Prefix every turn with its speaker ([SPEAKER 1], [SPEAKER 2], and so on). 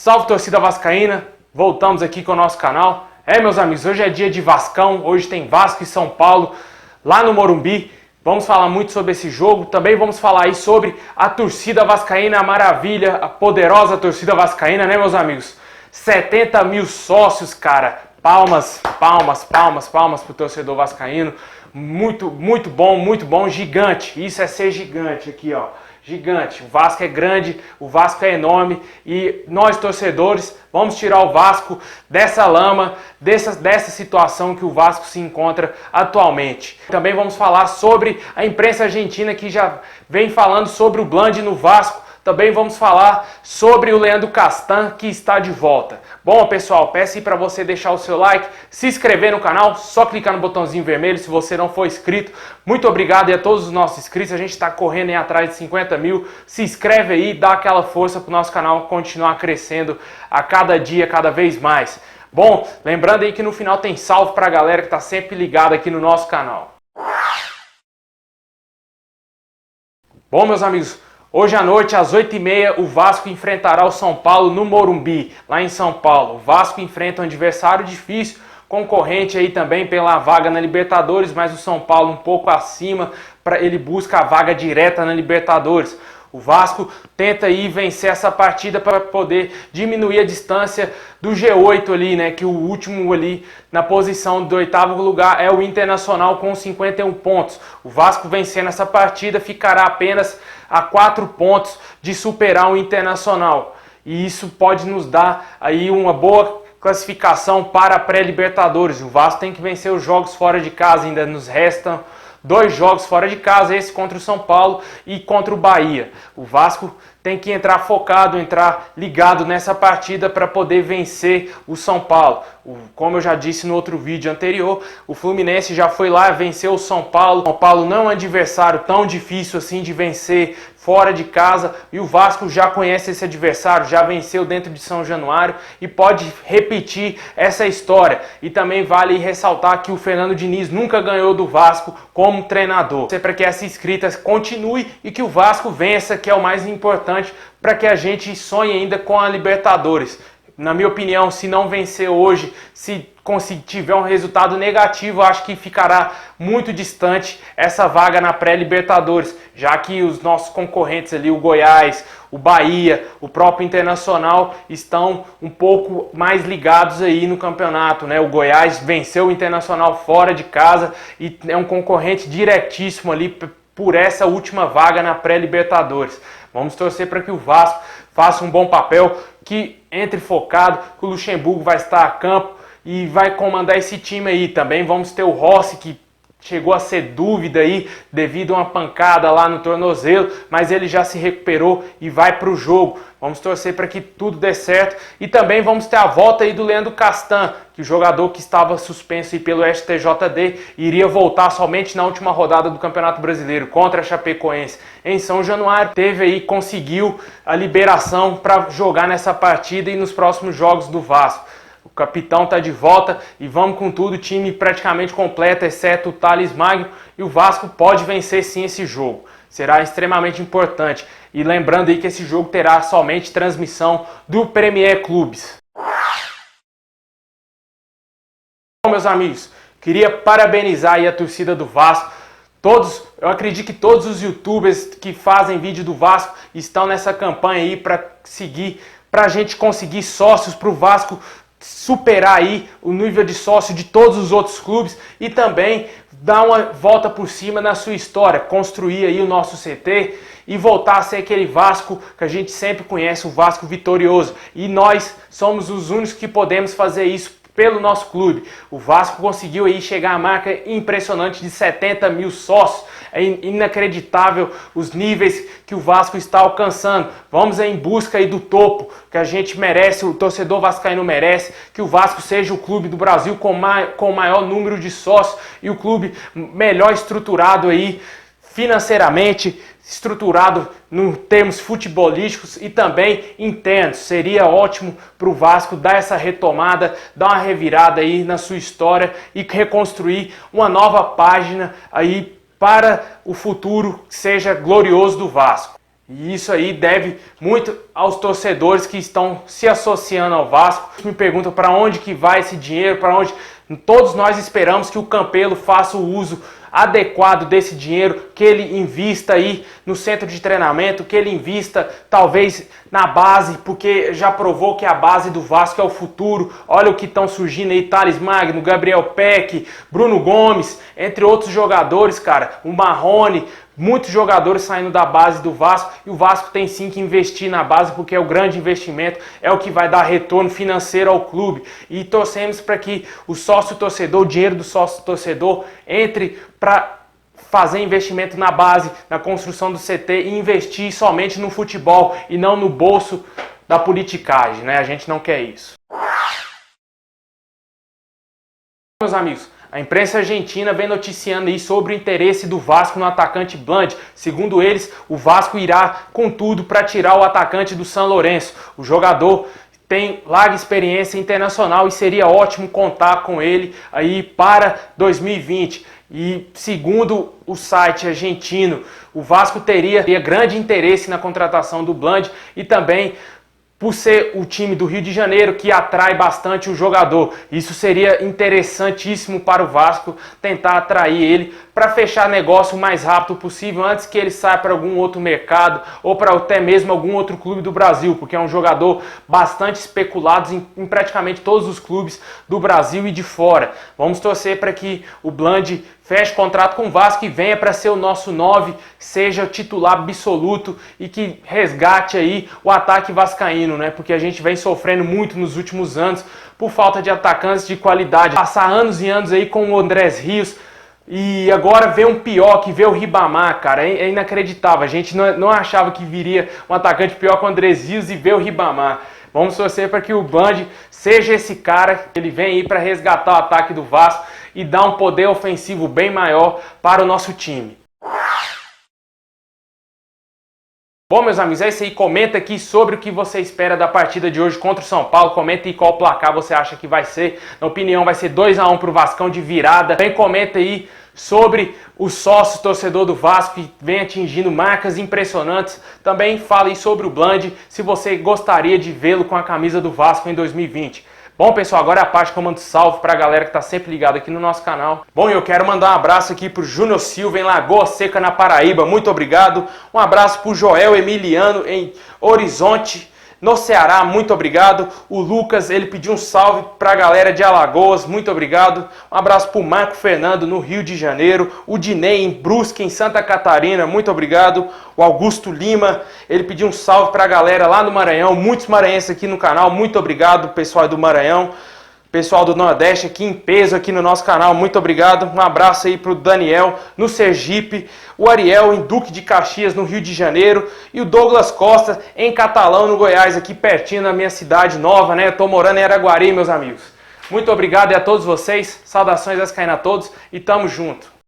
[SPEAKER 1] Salve, torcida vascaína, voltamos aqui com o nosso canal. Meus amigos, hoje é dia de Vascão, hoje tem Vasco e São Paulo lá no Morumbi. Vamos falar muito sobre esse jogo, também vamos falar aí sobre a torcida vascaína, a maravilha, a poderosa torcida vascaína, né, meus amigos? 70 mil sócios, cara, palmas, palmas, palmas, palmas pro torcedor vascaíno. Muito bom, gigante, isso é ser gigante aqui, ó. Gigante, o Vasco é grande, o Vasco é enorme e nós torcedores vamos tirar o Vasco dessa lama, dessa situação que o Vasco se encontra atualmente. Também vamos falar sobre a imprensa argentina que já vem falando sobre o Blandi no Vasco. Também vamos falar sobre o Leandro Castan, que está de volta. Bom, pessoal, peço aí para você deixar o seu like, se inscrever no canal, só clicar no botãozinho vermelho se você não for inscrito. Muito obrigado aí a todos os nossos inscritos, a gente está correndo aí atrás de 50 mil. Se inscreve aí, dá aquela força para o nosso canal continuar crescendo a cada dia, cada vez mais. Bom, lembrando aí que no final tem salve para a galera que está sempre ligada aqui no nosso canal. Bom, meus amigos, hoje à noite, às 8h30, o Vasco enfrentará o São Paulo no Morumbi, lá em São Paulo. O Vasco enfrenta um adversário difícil, concorrente aí também pela vaga na Libertadores, mas o São Paulo um pouco acima, ele busca a vaga direta na Libertadores. O Vasco tenta aí vencer essa partida para poder diminuir a distância do G8 ali, né? Que o último ali na posição do 8º lugar é o Internacional com 51 pontos. O Vasco vencendo essa partida ficará apenas a 4 pontos de superar o Internacional. E isso pode nos dar aí uma boa classificação para a pré-Libertadores. O Vasco tem que vencer os jogos fora de casa, ainda nos restam 2 jogos fora de casa, esse contra o São Paulo e contra o Bahia. O Vasco tem que entrar focado, entrar ligado nessa partida para poder vencer o São Paulo. Como eu já disse no outro vídeo anterior, o Fluminense já foi lá, venceu o São Paulo. O São Paulo não é um adversário tão difícil assim de vencer fora de casa, e o Vasco já conhece esse adversário, já venceu dentro de São Januário e pode repetir essa história. E também vale ressaltar que o Fernando Diniz nunca ganhou do Vasco como treinador. Para que essa inscrita continue e que o Vasco vença, que é o mais importante para que a gente sonhe ainda com a Libertadores. Na minha opinião, se não vencer hoje, se tiver um resultado negativo, acho que ficará muito distante essa vaga na pré-Libertadores, já que os nossos concorrentes ali, o Goiás, o Bahia, o próprio Internacional, estão um pouco mais ligados aí no campeonato, né? O Goiás venceu o Internacional fora de casa e é um concorrente diretíssimo ali por essa última vaga na pré-Libertadores. Vamos torcer para que o Vasco faça um bom papel, que entre focado, que o Luxemburgo vai estar a campo e vai comandar esse time aí. Também vamos ter o Rossi, que chegou a ser dúvida aí devido a uma pancada lá no tornozelo, mas ele já se recuperou e vai para o jogo. Vamos torcer para que tudo dê certo. E também vamos ter a volta aí do Leandro Castan, que o jogador que estava suspenso aí pelo STJD iria voltar somente na última rodada do Campeonato Brasileiro contra a Chapecoense em São Januário. Conseguiu a liberação para jogar nessa partida e nos próximos jogos do Vasco. O capitão está de volta e vamos com tudo, time praticamente completo, exceto o Thales Magno, e o Vasco pode vencer sim esse jogo. Será extremamente importante. E lembrando aí que esse jogo terá somente transmissão do Premier Clubes. Bom, meus amigos, queria parabenizar aí a torcida do Vasco. Eu acredito que todos os youtubers que fazem vídeo do Vasco estão nessa campanha aí para a gente conseguir sócios para o Vasco superar aí o nível de sócio de todos os outros clubes e também dar uma volta por cima na sua história, construir aí o nosso CT e voltar a ser aquele Vasco que a gente sempre conhece, o Vasco vitorioso. E nós somos os únicos que podemos fazer isso pelo nosso clube. O Vasco conseguiu aí chegar à marca impressionante de 70 mil sócios. É inacreditável os níveis que o Vasco está alcançando. Vamos em busca aí do topo que a gente merece, o torcedor vascaíno merece, que o Vasco seja o clube do Brasil com o maior número de sócios e o clube melhor estruturado aí financeiramente, estruturado em termos futebolísticos e também internos. Seria ótimo para o Vasco dar essa retomada, dar uma revirada aí na sua história e reconstruir uma nova página aí para o futuro que seja glorioso do Vasco. E isso aí deve muito aos torcedores que estão se associando ao Vasco. Me perguntam para onde que vai esse dinheiro, para onde... Todos nós esperamos que o Campelo faça o uso adequado desse dinheiro, que ele invista aí no centro de treinamento, que ele invista talvez na base, porque já provou que a base do Vasco é o futuro. Olha o que estão surgindo aí, Thales Magno, Gabriel Peck, Bruno Gomes, entre outros jogadores, cara, o Marrone, muitos jogadores saindo da base do Vasco, e o Vasco tem sim que investir na base, porque é o grande investimento, é o que vai dar retorno financeiro ao clube. E torcemos para que o sócio-torcedor, o dinheiro do sócio-torcedor, entre para fazer investimento na base, na construção do CT e investir somente no futebol e não no bolso da politicagem, né? A gente não quer isso. Meus amigos, a imprensa argentina vem noticiando aí sobre o interesse do Vasco no atacante Blandi. Segundo eles, o Vasco irá com tudo para tirar o atacante do São Lourenço. O jogador tem larga experiência internacional e seria ótimo contar com ele aí para 2020. E segundo o site argentino, o Vasco teria grande interesse na contratação do Blandi e também por ser o time do Rio de Janeiro que atrai bastante o jogador. Isso seria interessantíssimo para o Vasco tentar atrair ele para fechar negócio o mais rápido possível antes que ele saia para algum outro mercado ou para até mesmo algum outro clube do Brasil, porque é um jogador bastante especulado em praticamente todos os clubes do Brasil e de fora. Vamos torcer para que o Blandi feche contrato com o Vasco e venha para ser o nosso 9, seja titular absoluto e que resgate aí o ataque vascaíno, né? Porque a gente vem sofrendo muito nos últimos anos por falta de atacantes de qualidade. Passar anos e anos aí com o Andrés Rios e agora ver um pior que ver o Ribamar, cara, é inacreditável. A gente não achava que viria um atacante pior que o Andrés Rios e ver o Ribamar. Vamos torcer para que o Blandi seja esse cara, que ele vem aí para resgatar o ataque do Vasco e dar um poder ofensivo bem maior para o nosso time. Bom, meus amigos, é isso aí. Comenta aqui sobre o que você espera da partida de hoje contra o São Paulo. Comenta aí qual placar você acha que vai ser. Na opinião, vai ser 2-1 para o Vascão de virada. Também comenta aí sobre o sócio torcedor do Vasco que vem atingindo marcas impressionantes. Também fala aí sobre o Blandi, se você gostaria de vê-lo com a camisa do Vasco em 2020. Bom, pessoal, agora é a parte que eu mando salve pra galera que tá sempre ligada aqui no nosso canal. Bom, eu quero mandar um abraço aqui pro Júnior Silva em Lagoa Seca, na Paraíba. Muito obrigado. Um abraço pro Joel Emiliano em Horizonte, no Ceará. Muito obrigado. O Lucas, ele pediu um salve pra galera de Alagoas. Muito obrigado. Um abraço pro Marco Fernando no Rio de Janeiro. O Dinei em Brusque, em Santa Catarina. Muito obrigado. O Augusto Lima, ele pediu um salve pra galera lá no Maranhão. Muitos maranhenses aqui no canal. Muito obrigado, pessoal do Maranhão. Pessoal do Nordeste aqui em peso aqui no nosso canal, muito obrigado. Um abraço aí pro Daniel no Sergipe, o Ariel em Duque de Caxias no Rio de Janeiro e o Douglas Costa em Catalão no Goiás, aqui pertinho na minha cidade nova, né? Eu tô morando em Araguari, meus amigos. Muito obrigado e a todos vocês, saudações vascaínas a todos e tamo junto.